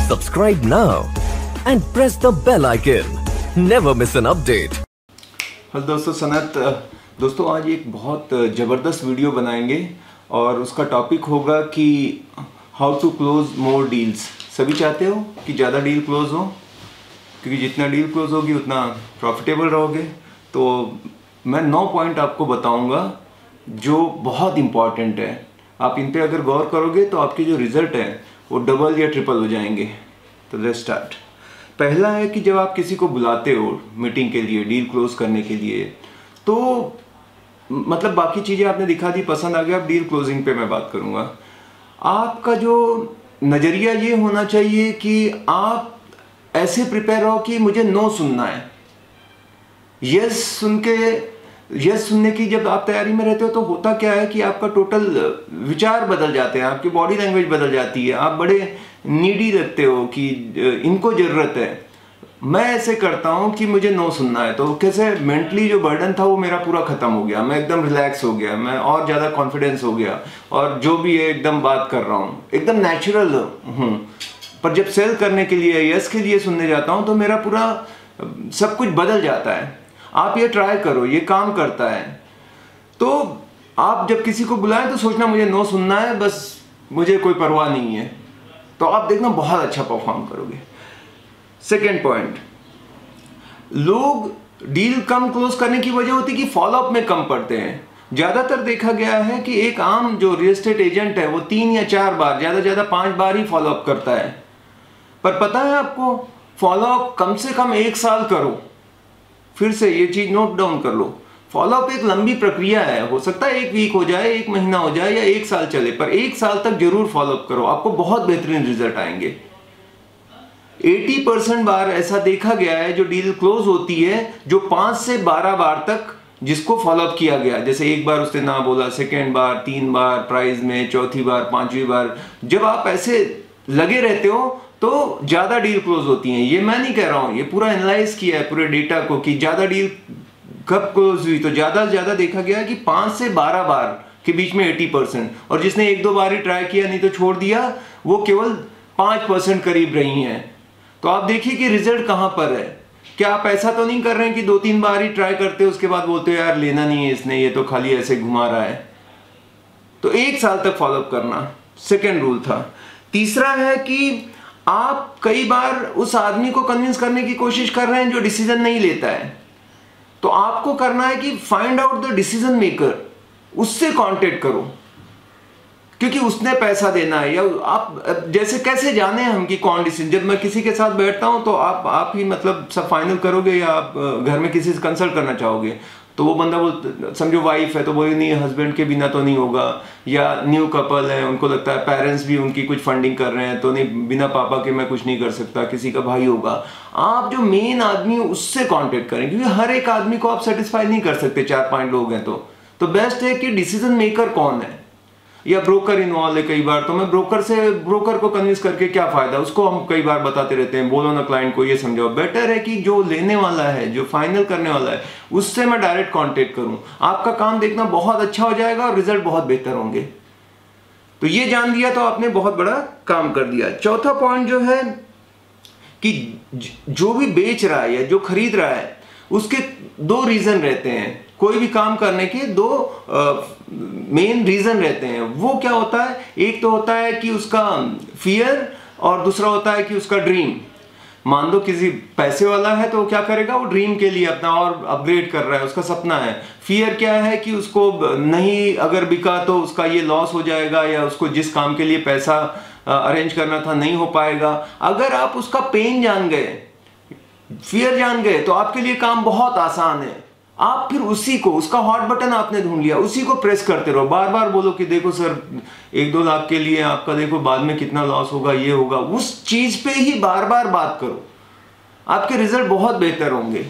Subscribe now and press the bell icon. Never miss an update. Hello दोस्तों, सनत दोस्तों आज एक बहुत ज़बरदस्त वीडियो बनाएंगे और उसका टॉपिक होगा कि how to close more deals. सभी चाहते हो कि ज़्यादा डील क्लोज हो, क्योंकि जितना डील क्लोज होगी उतना प्रॉफिटेबल रहोगे। तो मैं 9 पॉइंट आपको बताऊंगा जो बहुत इम्पॉर्टेंट है। आप इन पे अगर गौर करोगे तो आपके जो रिजल्ट है वो डबल या ट्रिपल हो जाएंगे। तो लेट्स स्टार्ट। पहला है कि जब आप किसी को बुलाते हो मीटिंग के लिए, डील क्लोज करने के लिए, तो मतलब बाकी चीज़ें आपने दिखा दी, पसंद आ गया, अब डील क्लोजिंग पे मैं बात करूँगा। आपका जो नज़रिया ये होना चाहिए कि आप ऐसे प्रिपेयर हो कि मुझे नो सुनना है। यस सुनने की जब आप तैयारी में रहते हो तो होता क्या है कि आपका टोटल विचार बदल जाते हैं, आपकी बॉडी लैंग्वेज बदल जाती है, आप बड़े नीडी लगते हो कि इनको ज़रूरत है। मैं ऐसे करता हूँ कि मुझे नो सुनना है, तो कैसे मेंटली जो बर्डन था वो मेरा पूरा ख़त्म हो गया, मैं एकदम रिलैक्स हो गया, मैं और ज़्यादा कॉन्फिडेंस हो गया और जो भी है एकदम बात कर रहा हूँ, एकदम नेचुरल हूँ। पर जब सेल करने के लिए, यस के लिए सुनने जाता हूँ तो मेरा पूरा सब कुछ बदल जाता है। आप ये ट्राई करो, ये काम करता है। तो आप जब किसी को बुलाएं तो सोचना मुझे नो सुनना है, बस मुझे कोई परवाह नहीं है, तो आप देखना बहुत अच्छा परफॉर्म करोगे। सेकेंड पॉइंट, लोग डील कम क्लोज करने की वजह होती है कि फॉलोअप में कम पड़ते हैं। ज़्यादातर देखा गया है कि एक आम जो रियल एस्टेट एजेंट है वो 3 या 4 बार, ज़्यादा से ज़्यादा 5 बार ही फॉलोअप करता है। पर पता है आपको, फॉलोअप कम से कम 1 साल करो। फिर से ये चीज़ नोट डाउन कर लो, फॉलोअप एक लंबी प्रक्रिया है। हो सकता है 1 वीक हो जाए, 1 महीना हो जाए या 1 साल चले, पर 1 साल तक जरूर फॉलोअप करो, आपको बहुत बेहतरीन रिजल्ट आएंगे। 80% बार ऐसा देखा गया है जो डील क्लोज होती है, जो 5 से 12 बार तक जिसको फॉलोअप किया गया। जैसे 1 बार उसने ना बोला, सेकेंड बार, 3 बार प्राइज में, चौथी बार, 5वीं बार, जब आप ऐसे लगे रहते हो तो ज़्यादा डील क्लोज होती हैं। ये मैं नहीं कह रहा हूँ, ये पूरा एनालाइज किया है पूरे डेटा को कि ज़्यादा डील कब क्लोज हुई। तो ज़्यादा से ज़्यादा देखा गया कि 5 से 12 बार के बीच में 80%, और जिसने 1-2 बार ही ट्राई किया नहीं तो छोड़ दिया, वो केवल 5% करीब रही हैं। तो आप देखिए कि रिजल्ट कहाँ पर है। क्या आप ऐसा तो नहीं कर रहे हैं कि 2-3 बार ही ट्राई करते हो, उसके बाद बोलते हो यार लेना नहीं है इसने, ये तो खाली ऐसे घुमा रहा है। तो 1 साल तक फॉलोअप करना सेकेंड रूल था। तीसरा है कि आप कई बार उस आदमी को कन्विंस करने की कोशिश कर रहे हैं जो डिसीजन नहीं लेता है। तो आपको करना है कि find out the decision maker, उससे कांटेक्ट करो, क्योंकि उसने पैसा देना है। या आप जैसे कैसे जाने हम कि कौन डिसीजन। जब मैं किसी के साथ बैठता हूं तो आप ही मतलब सब फाइनल करोगे या आप घर में किसी से कंसल्ट करना चाहोगे। तो वो बंदा वो समझो वाइफ है तो बोले नहीं, हस्बैंड के बिना तो नहीं होगा, या न्यू कपल है, उनको लगता है पेरेंट्स भी उनकी कुछ फंडिंग कर रहे हैं तो नहीं, बिना पापा के मैं कुछ नहीं कर सकता, किसी का भाई होगा। आप जो मेन आदमी है उससे कांटेक्ट करें, क्योंकि हर एक आदमी को आप सेटिस्फाई नहीं कर सकते। 4-5 लोग हैं तो बेस्ट है कि डिसीजन मेकर कौन है, या ब्रोकर इन्वॉल्व है। कई बार तो मैं ब्रोकर को कन्विंस करके क्या फायदा, उसको हम कई बार बताते रहते हैं, बोलो ना क्लाइंट को ये समझाओ। बेटर है कि जो लेने वाला है, जो फाइनल करने वाला है, उससे मैं डायरेक्ट कांटेक्ट करूं। आपका काम देखना बहुत अच्छा हो जाएगा और रिजल्ट बहुत बेहतर होंगे। तो ये जान लिया तो आपने बहुत बड़ा काम कर दिया। चौथा पॉइंट जो है कि जो भी बेच रहा है या जो खरीद रहा है, उसके 2 रीजन रहते हैं। कोई भी काम करने के 2 मेन रीजन रहते हैं। वो क्या होता है, एक तो होता है कि उसका फियर और दूसरा होता है कि उसका ड्रीम। मान लो किसी पैसे वाला है तो वो क्या करेगा, वो ड्रीम के लिए अपना और अपग्रेड कर रहा है, उसका सपना है। फियर क्या है कि उसको नहीं, अगर बिका तो उसका ये लॉस हो जाएगा, या उसको जिस काम के लिए पैसा अरेंज करना था नहीं हो पाएगा। अगर आप उसका पेन जान गए, फियर जान गए, तो आपके लिए काम बहुत आसान है। आप फिर उसी को, उसका हॉट बटन आपने ढूंढ लिया, उसी को प्रेस करते रहो। बार बार बोलो कि देखो सर 1-2 लाख के लिए आपका देखो बाद में कितना लॉस होगा, ये होगा। उस चीज पे ही बार बार बात करो, आपके रिजल्ट बहुत बेहतर होंगे।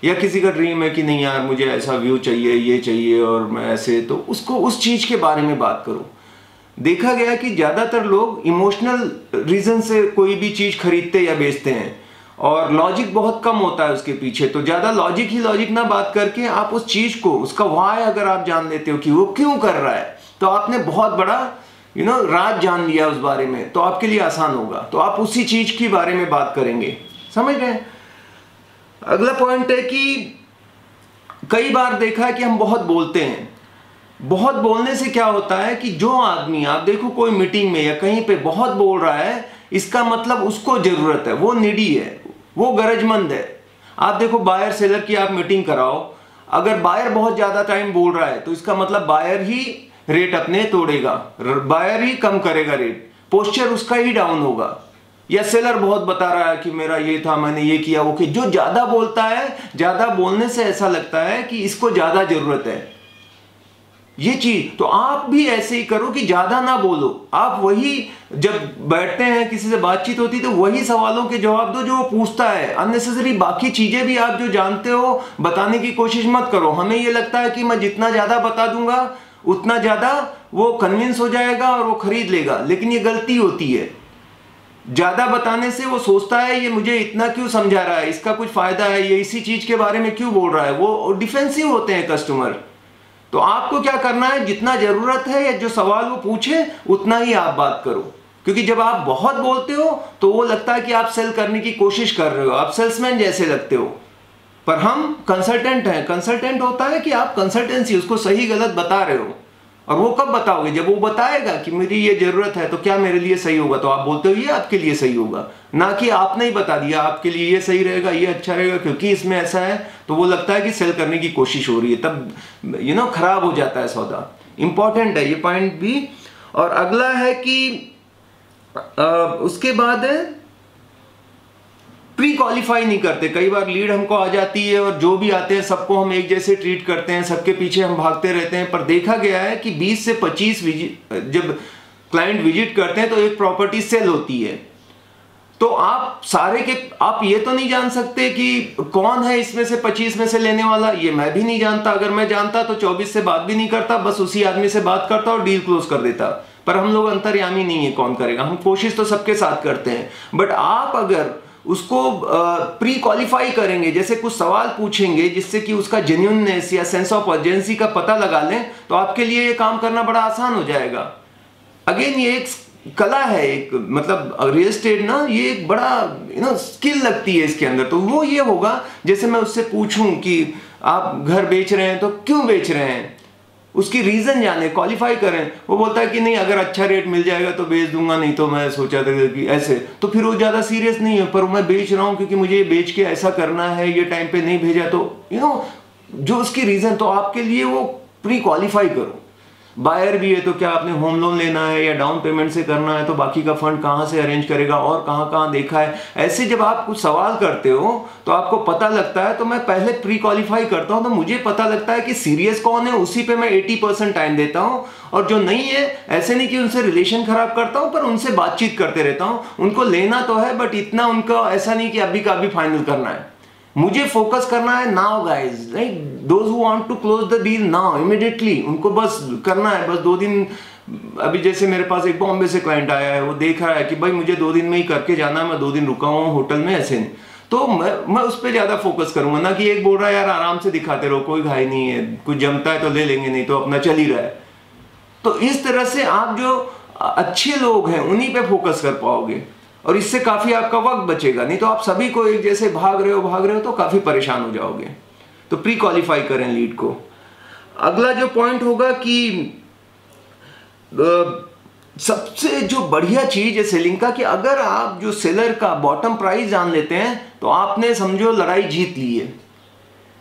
या किसी का ड्रीम है कि नहीं यार मुझे ऐसा व्यू चाहिए, ये चाहिए और मैं ऐसे, तो उसको उस चीज के बारे में बात करो। देखा गया कि ज्यादातर लोग इमोशनल रीजन से कोई भी चीज खरीदते या बेचते हैं और लॉजिक बहुत कम होता है उसके पीछे। तो ज्यादा लॉजिक ना बात करके आप उस चीज को, उसका व्हाई अगर आप जान लेते हो कि वो क्यों कर रहा है, तो आपने बहुत बड़ा राज जान लिया उस बारे में, तो आपके लिए आसान होगा। तो आप उसी चीज के बारे में बात करेंगे, समझ गए। अगला पॉइंट है कि कई बार देखा है कि हम बहुत बोलते हैं। बहुत बोलने से क्या होता है कि जो आदमी, आप देखो कोई मीटिंग में या कहीं पे बहुत बोल रहा है, इसका मतलब उसको जरूरत है, वो नीडी है, वो गरजमंद है। आप देखो बायर सेलर की आप मीटिंग कराओ, अगर बायर बहुत ज्यादा टाइम बोल रहा है तो इसका मतलब बायर ही रेट अपने तोड़ेगा, बायर ही कम करेगा रेट, पोस्चर उसका ही डाउन होगा। या सेलर बहुत बता रहा है कि मेरा ये था, मैंने ये किया, वो किया। जो ज्यादा बोलता है, ज्यादा बोलने से ऐसा लगता है कि इसको ज्यादा जरूरत है ये चीज। तो आप भी ऐसे ही करो कि ज्यादा ना बोलो। आप वही जब बैठते हैं, किसी से बातचीत होती तो वही सवालों के जवाब दो जो वो पूछता है। अननेसेसरी बाकी चीजें भी आप जो जानते हो बताने की कोशिश मत करो। हमें ये लगता है कि मैं जितना ज्यादा बता दूंगा उतना ज्यादा वो कन्विंस हो जाएगा और वो खरीद लेगा, लेकिन ये गलती होती है। ज्यादा बताने से वो सोचता है ये मुझे इतना क्यों समझा रहा है, इसका कुछ फायदा है, ये इसी चीज के बारे में क्यों बोल रहा है। वो डिफेंसिव होते हैं कस्टमर। तो आपको क्या करना है, जितना जरूरत है या जो सवाल वो पूछे उतना ही आप बात करो। क्योंकि जब आप बहुत बोलते हो तो वो लगता है कि आप सेल करने की कोशिश कर रहे हो, आप सेल्समैन जैसे लगते हो। पर हम कंसल्टेंट हैं। कंसल्टेंट होता है कि आप कंसल्टेंसी उसको सही गलत बता रहे हो। और वो कब बताओगे, जब वो बताएगा कि मेरी ये जरूरत है तो क्या मेरे लिए सही होगा, तो आप बोलते हो ये आपके लिए सही होगा। ना कि आपने ही बता दिया आपके लिए ये सही रहेगा, ये अच्छा रहेगा क्योंकि इसमें ऐसा है, तो वो लगता है कि सेल करने की कोशिश हो रही है, तब खराब हो जाता है सौदा। इंपॉर्टेंट है ये पॉइंट भी। और अगला है कि उसके बाद है प्री क्वालिफाई नहीं करते। कई बार लीड हमको आ जाती है और जो भी आते हैं सबको हम एक जैसे ट्रीट करते हैं, सबके पीछे हम भागते रहते हैं। पर देखा गया है कि 20 से 25 जब क्लाइंट विजिट करते हैं तो एक प्रॉपर्टी सेल होती है। तो आप आप ये तो नहीं जान सकते कि कौन है इसमें से 25 में से लेने वाला। ये मैं भी नहीं जानता। अगर मैं जानता तो 24 से बात भी नहीं करता, बस उसी आदमी से बात करता और डील क्लोज कर देता। पर हम लोग अंतर्यामी नहीं है, कौन करेगा। हम कोशिश तो सबके साथ करते हैं, बट आप अगर उसको प्री क्वालिफाई करेंगे, जैसे कुछ सवाल पूछेंगे जिससे कि उसका जेन्युइननेस या सेंस ऑफ अर्जेंसी का पता लगा लें, तो आपके लिए ये काम करना बड़ा आसान हो जाएगा। अगेन ये एक कला है, एक मतलब रियल एस्टेट ना, ये एक बड़ा स्किल लगती है इसके अंदर। तो वो ये होगा जैसे मैं उससे पूछूं कि आप घर बेच रहे हैं तो क्यों बेच रहे हैं, उसकी रीजन जाने, क्वालिफाई करें। वो बोलता है कि नहीं अगर अच्छा रेट मिल जाएगा तो बेच दूंगा, नहीं तो मैं सोचा था कि ऐसे, तो फिर वो ज्यादा सीरियस नहीं है। पर मैं बेच रहा हूं क्योंकि मुझे ये बेच के ऐसा करना है, ये टाइम पे नहीं भेजा, तो जो उसकी रीजन, तो आपके लिए वो प्री क्वालिफाई करो। बायर भी है तो क्या आपने होम लोन लेना है या डाउन पेमेंट से करना है, तो बाकी का फंड कहाँ से अरेंज करेगा और कहाँ कहाँ देखा है। ऐसे जब आप कुछ सवाल करते हो तो आपको पता लगता है। तो मैं पहले प्री क्वालिफाई करता हूँ, तो मुझे पता लगता है कि सीरियस कौन है, उसी पे मैं 80% टाइम देता हूँ। और जो नहीं है, ऐसे नहीं कि उनसे रिलेशन खराब करता हूँ, पर उनसे बातचीत करते रहता हूँ। उनको लेना तो है, बट इतना उनका ऐसा नहीं कि अभी का अभी फाइनल करना है। मुझे फोकस करना है now guys, right, those who want to close the deal now immediately. उनको बस करना है, बस 2 दिन। अभी जैसे मेरे पास एक बॉम्बे से क्लाइंट आया है, वो देख रहा है कि भाई मुझे 2 दिन में ही करके जाना है, मैं 2 दिन रुका हूँ होटल में, ऐसे नहीं। तो मैं उस पर ज्यादा फोकस करूंगा, ना कि एक बोल रहा है यार आराम से दिखाते रहो, कोई घाई नहीं है, कुछ जमता है तो ले लेंगे, नहीं तो अपना चल ही रहा है। तो इस तरह से आप जो अच्छे लोग हैं उन्हीं पे फोकस कर पाओगे और इससे काफी आपका वक्त बचेगा। नहीं तो आप सभी को एक जैसे भाग रहे हो तो काफी परेशान हो जाओगे। तो प्री क्वालिफाई करें लीड को। अगला जो पॉइंट होगा कि सबसे जो बढ़िया चीज है सेलिंग का, कि अगर आप जो सेलर का बॉटम प्राइस जान लेते हैं तो आपने समझो लड़ाई जीत ली है,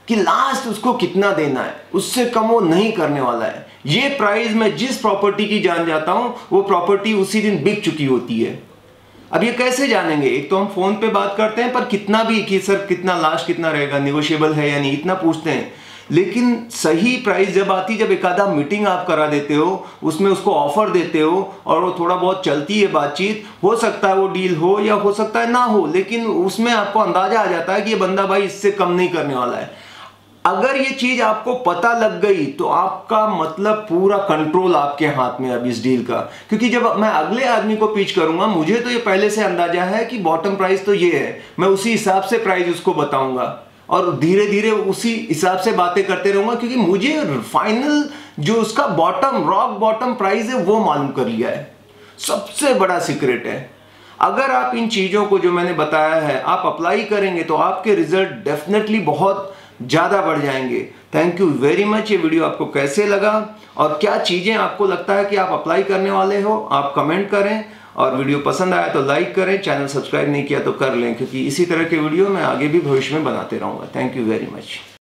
कि लास्ट उसको कितना देना है, उससे कम वो नहीं करने वाला है। ये प्राइस मैं जिस प्रॉपर्टी की जान जाता हूं वो प्रॉपर्टी उसी दिन बिक चुकी होती है। अब ये कैसे जानेंगे, एक तो हम फोन पे बात करते हैं, पर कितना भी कि सर कितना लास्ट कितना रहेगा, निगोशिएबल है या नहीं, इतना पूछते हैं। लेकिन सही प्राइस जब आती, जब एक आधा मीटिंग आप करा देते हो, उसमें उसको ऑफर देते हो और वो थोड़ा बहुत चलती है बातचीत, हो सकता है वो डील हो या हो सकता है ना हो, लेकिन उसमें आपको अंदाजा आ जाता है कि ये बंदा भाई इससे कम नहीं करने वाला है। अगर ये चीज आपको पता लग गई तो आपका मतलब पूरा कंट्रोल आपके हाथ में अब इस डील का। क्योंकि जब मैं अगले आदमी को पिच करूंगा, मुझे तो ये पहले से अंदाजा है कि बॉटम प्राइस तो ये है, मैं उसी हिसाब से प्राइस उसको बताऊंगा और धीरे धीरे उसी हिसाब से बातें करते रहूंगा, क्योंकि मुझे फाइनल जो उसका बॉटम रॉक बॉटम प्राइस है वो मालूम कर लिया है। सबसे बड़ा सीक्रेट है। अगर आप इन चीज़ों को जो मैंने बताया है आप अप्लाई करेंगे तो आपके रिजल्ट डेफिनेटली बहुत ज़्यादा बढ़ जाएंगे। Thank you very much. ये वीडियो आपको कैसे लगा और क्या चीज़ें आपको लगता है कि आप अप्लाई करने वाले हो, आप कमेंट करें। और वीडियो पसंद आया तो लाइक करें, चैनल सब्सक्राइब नहीं किया तो कर लें, क्योंकि इसी तरह के वीडियो मैं आगे भी भविष्य में बनाते रहूँगा। Thank you very much.